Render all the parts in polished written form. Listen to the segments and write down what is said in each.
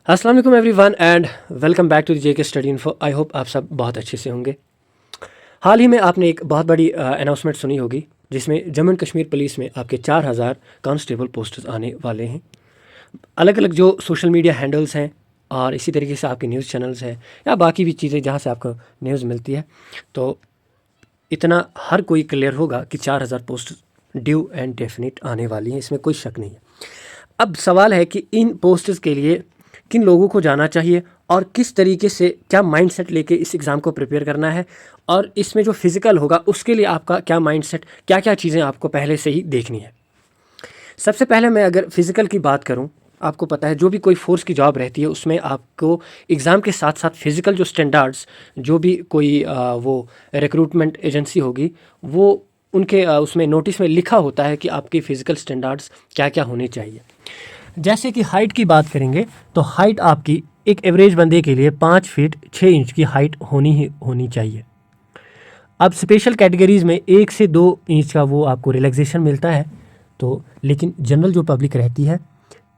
अस्सलाम वालेकुम everyone and welcome back to the JK study info. I hope आप सब बहुत अच्छे से होंगे। हाल ही में आपने एक बहुत बड़ी अनाउंसमेंट सुनी होगी जिसमें जम्मू एंड कश्मीर पुलिस में आपके 4000 कांस्टेबल पोस्ट्स आने वाले हैं। अलग अलग जो सोशल मीडिया हैंडल्स हैं और इसी तरीके से आपके न्यूज़ चैनल्स हैं या बाकी भी चीज़ें जहाँ से आपको न्यूज़ मिलती है, तो इतना हर कोई क्लियर होगा कि 4000 पोस्ट ड्यू एंड डेफिनेट आने वाली हैं, इसमें कोई शक नहीं है। अब सवाल है कि इन पोस्ट्स के लिए किन लोगों को जाना चाहिए और किस तरीके से क्या माइंडसेट लेके इस एग्ज़ाम को प्रिपेयर करना है, और इसमें जो फिज़िकल होगा उसके लिए आपका क्या माइंडसेट, क्या क्या चीज़ें आपको पहले से ही देखनी है। सबसे पहले मैं अगर फ़िज़िकल की बात करूं, आपको पता है जो भी कोई फोर्स की जॉब रहती है उसमें आपको एग्ज़ाम के साथ साथ फ़िज़िकल जो स्टैंडर्ड्स, जो भी कोई वो रिक्रूटमेंट एजेंसी होगी वो उनके उसमें नोटिस में लिखा होता है कि आपकी फ़िज़िकल स्टैंडर्ड्स क्या क्या होने चाहिए। जैसे कि हाइट की बात करेंगे तो हाइट आपकी एक एवरेज बंदे के लिए 5 फीट 6 इंच की हाइट होनी चाहिए। अब स्पेशल कैटेगरीज़ में 1 से 2 इंच का वो आपको रिलैक्सेशन मिलता है, तो लेकिन जनरल जो पब्लिक रहती है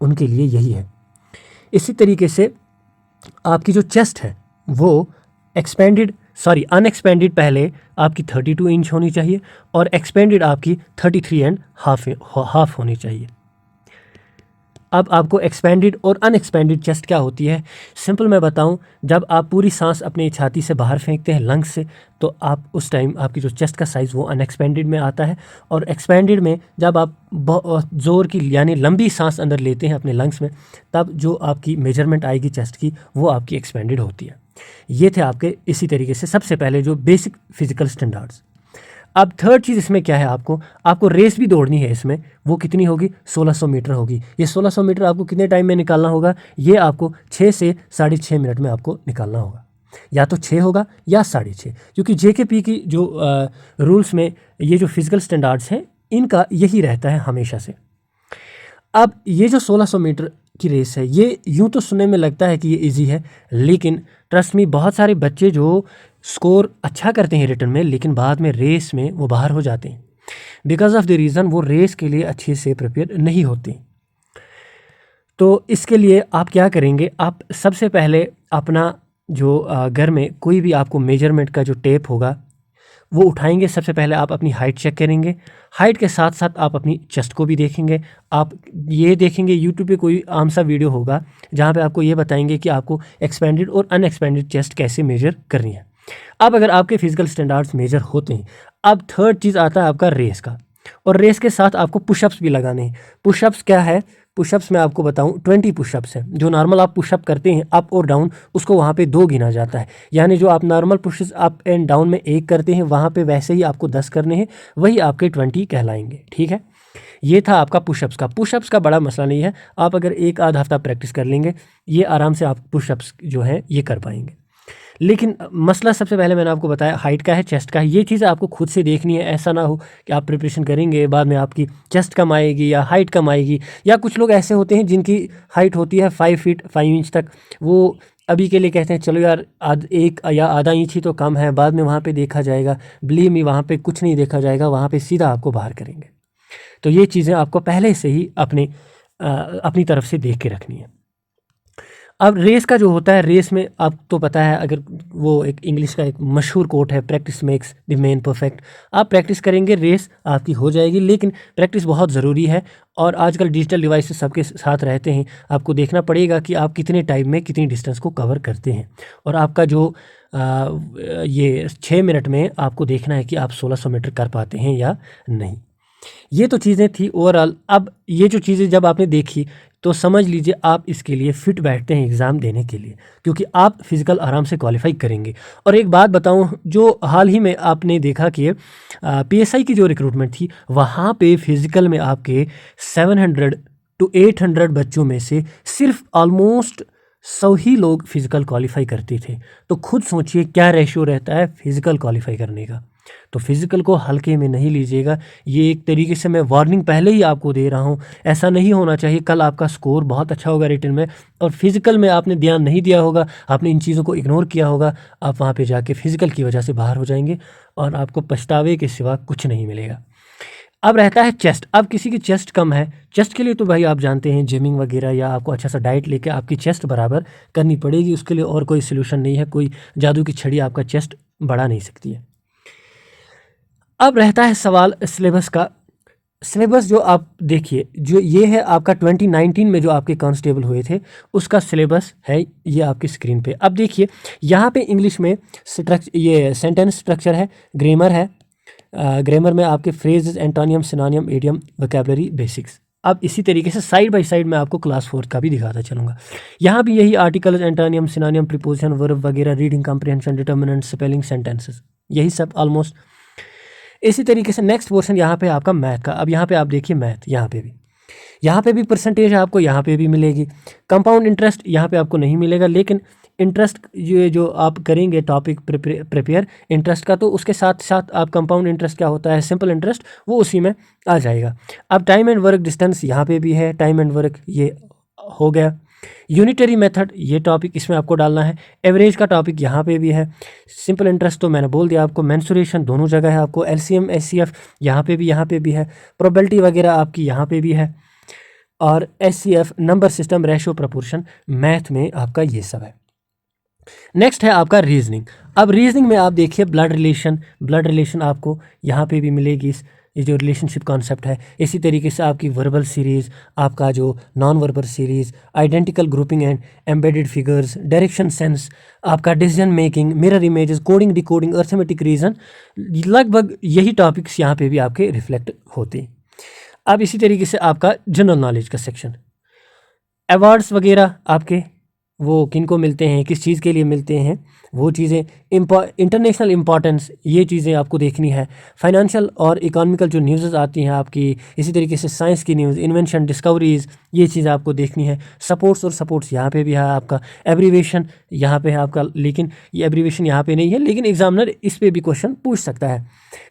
उनके लिए यही है। इसी तरीके से आपकी जो चेस्ट है वो अनएक्सपेंडेड पहले आपकी 32 इंच होनी चाहिए और एक्सपेंडेड आपकी 33 एंड हाफ होनी चाहिए। अब आपको एक्सपेंडेड और अनएक्सपेंडेड चेस्ट क्या होती है, सिंपल मैं बताऊं, जब आप पूरी सांस अपने छाती से बाहर फेंकते हैं लंग्स से, तो आप उस टाइम आपकी जो चेस्ट का साइज़ वो अनएक्सपेंडेड में आता है, और एक्सपेंडेड में जब आप बहुत ज़ोर की यानी लंबी सांस अंदर लेते हैं अपने लंग्स में, तब जो आपकी मेजरमेंट आएगी चेस्ट की वो आपकी एक्सपेंडेड होती है। ये थे आपके इसी तरीके से सबसे पहले जो बेसिक फिज़िकल स्टैंडर्ड्स। अब थर्ड चीज़ इसमें क्या है, आपको रेस भी दौड़नी है। इसमें वो कितनी होगी, 1600 मीटर होगी। ये 1600 मीटर आपको कितने टाइम में निकालना होगा, ये आपको 6 से 6.5 मिनट में आपको निकालना होगा। या तो 6 होगा या 6.5, क्योंकि जेकेपी की जो रूल्स में ये जो फिज़िकल स्टैंडर्ड्स हैं इनका यही रहता है हमेशा से। अब ये जो 1600 मीटर की रेस है, ये यूँ तो सुनने में लगता है कि ये इजी है, लेकिन ट्रस्ट मी, बहुत सारे बच्चे जो स्कोर अच्छा करते हैं रिटर्न में लेकिन बाद में रेस में वो बाहर हो जाते हैं, बिकॉज ऑफ द रीज़न वो रेस के लिए अच्छे से प्रिपेयर नहीं होते। तो इसके लिए आप क्या करेंगे, आप सबसे पहले अपना जो घर में कोई भी आपको मेजरमेंट का जो टेप होगा वो उठाएंगे। सबसे पहले आप अपनी हाइट चेक करेंगे, हाइट के साथ साथ आप अपनी चेस्ट को भी देखेंगे। आप ये देखेंगे यूट्यूब पे कोई आम सा वीडियो होगा जहाँ पे आपको ये बताएंगे कि आपको एक्सपेंडेड और अनएक्सपेंडेड चेस्ट कैसे मेजर करनी है। अब अगर आपके फिजिकल स्टैंडर्ड्स मेजर होते हैं, अब थर्ड चीज़ आता है आपका रेस का, और रेस के साथ आपको पुशअप्स भी लगाने हैं। पुशअप्स क्या है, पुशअप्स मैं आपको बताऊं 20 पुशअप्स हैं। जो नॉर्मल आप पुशअप करते हैं अप और डाउन, उसको वहाँ पे 2 गिना जाता है। यानी जो आप normal pushups up and down में 1 करते हैं, वहाँ पे वैसे ही आपको 10 करने हैं, वही आपके 20 कहलाएंगे। ठीक है, ये था आपका पुशअप्स का। पुशअप्स का बड़ा मसला नहीं है, आप अगर एक आध हफ्ता प्रैक्टिस कर लेंगे ये आराम से आप पुशअप्स जो हैं ये कर पाएंगे। लेकिन मसला सबसे पहले मैंने आपको बताया हाइट का है, चेस्ट का है। ये चीज़ आपको खुद से देखनी है। ऐसा ना हो कि आप प्रिपरेशन करेंगे बाद में आपकी चेस्ट कम आएगी या हाइट कम आएगी। या कुछ लोग ऐसे होते हैं जिनकी हाइट होती है 5 फीट 5 इंच तक, वो अभी के लिए कहते हैं चलो यार एक या आधा इंच ही तो कम है, बाद में वहाँ पे देखा जाएगा। बिलीव मी, वहाँ पे कुछ नहीं देखा जाएगा, वहाँ पे सीधा आपको बाहर करेंगे। तो ये चीज़ें आपको पहले से ही अपनी तरफ से देख के रखनी है। अब रेस का जो होता है, रेस में आप तो पता है, अगर वो एक इंग्लिश का एक मशहूर कोट है, practice makes the man perfect. आप प्रैक्टिस करेंगे रेस आपकी हो जाएगी, लेकिन प्रैक्टिस बहुत ज़रूरी है। और आजकल डिजिटल डिवाइसेस सबके साथ रहते हैं, आपको देखना पड़ेगा कि आप कितने टाइम में कितनी डिस्टेंस को कवर करते हैं। और आपका जो ये 6 मिनट में आपको देखना है कि आप 1600 मीटर कर पाते हैं या नहीं। ये तो चीज़ें थी ओवरऑल। अब ये जो चीज़ें जब आपने देखी तो समझ लीजिए आप इसके लिए फ़िट बैठते हैं एग्ज़ाम देने के लिए, क्योंकि आप फिज़िकल आराम से क्वालिफाई करेंगे। और एक बात बताऊं, जो हाल ही में आपने देखा कि पीएसआई की जो रिक्रूटमेंट थी, वहाँ पे फ़िज़िकल में आपके 700 to 800 बच्चों में से सिर्फ ऑलमोस्ट 100 ही लोग फ़िज़िकल क्वालिफाई करते थे। तो खुद सोचिए क्या रेशियो रहता है फ़िज़िकल क्वालिफाई करने का। तो फिज़िकल को हल्के में नहीं लीजिएगा। ये एक तरीके से मैं वार्निंग पहले ही आपको दे रहा हूँ। ऐसा नहीं होना चाहिए कल आपका स्कोर बहुत अच्छा होगा रिटन में और फिज़िकल में आपने ध्यान नहीं दिया होगा, आपने इन चीज़ों को इग्नोर किया होगा, आप वहाँ पे जाके फिज़िकल की वजह से बाहर हो जाएंगे और आपको पछतावे के सिवा कुछ नहीं मिलेगा। अब रहता है चेस्ट। अब किसी की चेस्ट कम है, चेस्ट के लिए तो भाई आप जानते हैं जिमिंग वगैरह या आपको अच्छा सा डाइट लेके आपकी चेस्ट बराबर करनी पड़ेगी, उसके लिए और कोई सोल्यूशन नहीं है, कोई जादू की छड़ी आपका चेस्ट बढ़ा नहीं सकती है। अब रहता है सवाल सिलेबस का। सिलेबस जो आप देखिए, जो ये है आपका 2019 में जो आपके कांस्टेबल हुए थे उसका सिलेबस है ये आपकी स्क्रीन पे। अब देखिए यहाँ पे इंग्लिश में ये सेंटेंस स्ट्रक्चर है, ग्रामर है, ग्रामर में आपके phrases, antonym, सिनोनियम, idiom, vocabulary, basics. अब इसी तरीके से साइड बाय साइड मैं आपको क्लास 4 का भी दिखाता चलूँगा। यहाँ भी यही articles, antonym, synonym, preposition, verb वगैरह, reading comprehension, determinant, spelling, sentences, यही सब ऑलमोस्ट। इसी तरीके से नेक्स्ट पोर्शन यहाँ पे आपका मैथ का। अब यहाँ पे आप देखिए मैथ, यहाँ पे भी परसेंटेज आपको यहाँ पे भी मिलेगी। कंपाउंड इंटरेस्ट यहाँ पे आपको नहीं मिलेगा, लेकिन इंटरेस्ट ये जो आप करेंगे टॉपिक प्रिपेयर इंटरेस्ट का, तो उसके साथ साथ आप कंपाउंड इंटरेस्ट क्या होता है, सिंपल इंटरेस्ट, वो उसी में आ जाएगा। अब टाइम एंड वर्क डिस्टेंस यहाँ पे भी है, टाइम एंड वर्क ये हो गया। यूनिटरी मेथड ये टॉपिक इसमें आपको डालना है। एवरेज का टॉपिक यहाँ पे भी है। सिंपल इंटरेस्ट तो मैंने बोल दिया आपको। मेंसुरेशन दोनों जगह है आपको। एलसीएम, एचसीएफ यहाँ पे भी है। प्रोबेबिलिटी वगैरह आपकी यहाँ पे भी है। और HCF, number system, ratio, proportion, math में आपका ये सब है। नेक्स्ट है आपका रीजनिंग। अब रीजनिंग में आप देखिए ब्लड रिलेशन आपको यहाँ पे भी मिलेगी, ये जो रिलेशनशिप कॉन्सेप्ट है। इसी तरीके से आपकी वर्बल सीरीज़, आपका जो non verbal series, identical grouping and embedded figures, direction sense, आपका decision making, mirror images, coding, decoding, arithmetic reason, लगभग यही टॉपिक्स यहाँ पे भी आपके रिफ्लेक्ट होते हैं। अब इसी तरीके से आपका जनरल नॉलेज का सेक्शन, अवार्ड्स वगैरह आपके वो किन को मिलते हैं, किस चीज़ के लिए मिलते हैं, वो चीज़ें, इंटरनेशनल इम्पॉर्टेंस, ये चीज़ें आपको देखनी है। फाइनेंशियल और इकोनॉमिकल जो न्यूज़ आती हैं आपकी, इसी तरीके से साइंस की न्यूज़, इन्वेंशन, डिस्कवरीज़, ये चीज़ें आपको देखनी है। सपोर्ट्स यहाँ पे भी है आपका। एब्रीवेशन यहाँ पे है आपका, लेकिन ये एब्रीवेशन यहाँ पे नहीं है, लेकिन एग्जामिनर इस पर भी क्वेश्चन पूछ सकता है।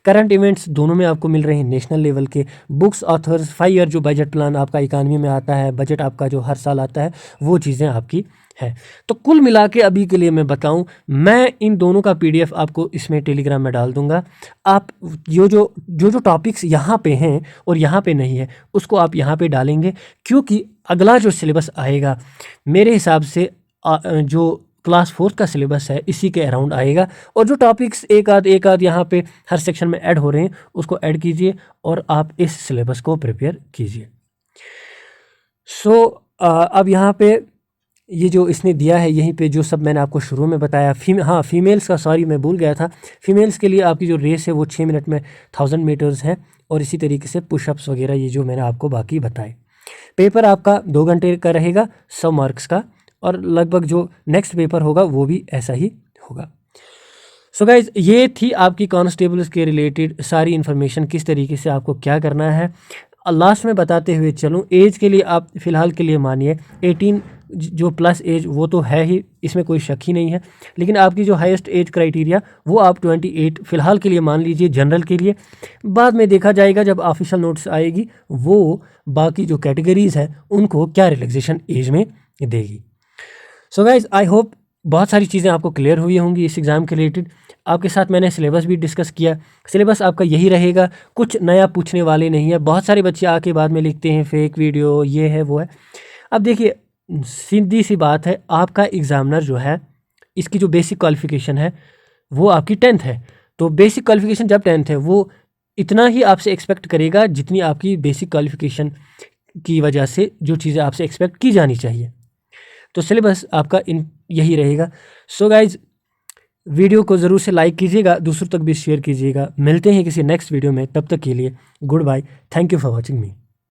करंट इवेंट्स दोनों में आपको मिल रहे हैं, नेशनल लेवल के। बुक्स, ऑथर्स, 5 ईयर जो बजट प्लान आपका इकानमी में आता है, बजट आपका जो हर साल आता है, वो चीज़ें आपकी है। तो कुल मिला के अभी के लिए मैं बताऊं, मैं इन दोनों का पीडीएफ आपको इसमें टेलीग्राम में डाल दूंगा। आप जो टॉपिक्स यहाँ पे हैं और यहाँ पे नहीं है, उसको आप यहाँ पे डालेंगे, क्योंकि अगला जो सिलेबस आएगा मेरे हिसाब से जो क्लास 4 का सिलेबस है इसी के अराउंड आएगा। और जो टॉपिक्स एक आध यहाँ पे हर सेक्शन में ऐड हो रहे हैं, उसको ऐड कीजिए और आप इस सिलेबस को प्रिपेयर कीजिए। अब यहाँ पे ये जो इसने दिया है, यहीं पे जो सब मैंने आपको शुरू में बताया, फीमेल्स का, सॉरी मैं भूल गया था, फीमेल्स के लिए आपकी जो रेस है वो 6 मिनट में 1000 मीटर्स है। और इसी तरीके से पुशअप्स वगैरह, ये जो मैंने आपको बाकी बताए। पेपर आपका 2 घंटे का रहेगा, 100 मार्क्स का, और लगभग जो नेक्स्ट पेपर होगा वो भी ऐसा ही होगा। सो गाइज, ये थी आपकी कॉन्स्टेबल्स के रिलेटेड सारी इन्फॉर्मेशन, किस तरीके से आपको क्या करना है। लास्ट में बताते हुए चलूँ, एज के लिए आप फ़िलहाल के लिए मानिए 18 जो प्लस एज वो तो है ही, इसमें कोई शक ही नहीं है। लेकिन आपकी जो हाईएस्ट एज क्राइटेरिया वो आप 28 फ़िलहाल के लिए मान लीजिए जनरल के लिए। बाद में देखा जाएगा जब ऑफिशियल नोटिस आएगी, वो बाकी जो कैटेगरीज़ हैं उनको क्या रिलैक्सेशन एज में देगी। सो गाइज, आई होप बहुत सारी चीज़ें आपको क्लियर हुई होंगी इस एग्ज़ाम के रिलेटेड। आपके साथ मैंने सिलेबस भी डिस्कस किया। सिलेबस आपका यही रहेगा, कुछ नया पूछने वाले नहीं है। बहुत सारे बच्चे आके बाद में लिखते हैं फेक वीडियो, ये है वो है। अब देखिए, सीधी सी बात है, आपका एग्ज़ामिनर जो है, इसकी जो बेसिक क्वालिफ़िकेशन है वो आपकी 10th है। तो बेसिक क्वालिफ़िकेशन जब 10th है, वो इतना ही आपसे एक्सपेक्ट करेगा जितनी आपकी बेसिक क्वालिफ़िकेशन की वजह से जो चीज़ें आपसे एक्सपेक्ट की जानी चाहिए। तो सिलेबस आपका यही रहेगा। सो गाइज, वीडियो को ज़रूर से लाइक कीजिएगा, दूसरों तक भी शेयर कीजिएगा। मिलते हैं किसी नेक्स्ट वीडियो में, तब तक के लिए good bye. Thank you for watching me.